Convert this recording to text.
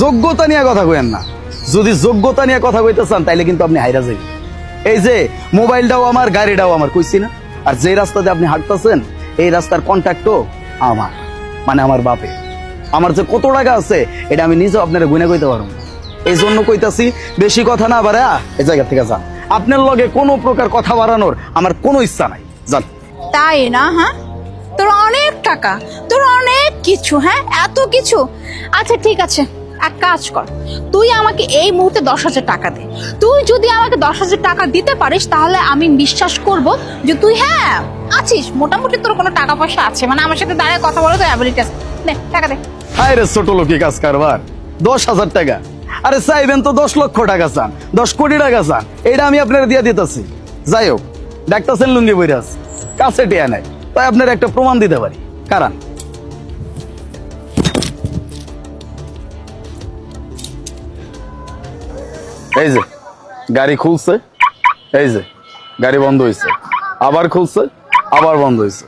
যোগ্যতা নিয়ে কথা কইেন না। যদি যোগ্যতা নিয়ে কথা কইতে চান তাইলে কিন্তু আপনি হাইরা যাবেন। এই যে মোবাইলটাও আমার, গাড়িটাও আমার, কইছি না? আর যে রাস্তাতে আপনি হাঁটতেছেন এই রাস্তার কন্ট্যাক্টও আমার, মানে আমার বাপে। আমার যে কত টাকা আছে এটা আমি নিজেও আপনারা গুনে কইতে পারবো না। এই জন্য কইতাছি বেশি কথা না বাড়া এই জায়গা থেকে যান। আপনার লগে কোনো প্রকার কথা বাড়ানোর আমার কোনো ইচ্ছা নাই, যান। তাই না? হ্যাঁ, তোর অনেক টাকা, তোর অনেক কিছু, হ্যাঁ এত কিছু। আচ্ছা ঠিক আছে, এক কাজ কর, তুই আমাকে এই মুহূর্তে 10,000 টাকা দে। তুই যদি আমাকে 10,000 টাকা দিতে পারিস তাহলে আমি বিশ্বাস করব যে তুই হ্যাঁ আছিস, মোটামুটি তোর কোনো টাকা পয়সা আছে, মানে আমার সাথে দাঁড়িয়ে কথা বলে তো অ্যাবিলিটি আছে। নে টাকা দে। হায় রে ছোট লোকি কাজ কারবার, 10,000 টাকা? আরে চাইবেন তো 10 লক্ষ টাকা চান, 10 কোটি টাকা চান, এইটা আমি আপনার দিয়ে দিতেছি। যাই হোক, দেখতেছেন লুঙ্গি বইরাস, কাছে টিয়া নাই, তাই আপনার একটা প্রমাণ দিতে পারি। কারণ এই যে গাড়ি খুলছে, এই যে গাড়ি বন্ধ হয়েছে, আবার খুলছে, আবার বন্ধ হয়েছে।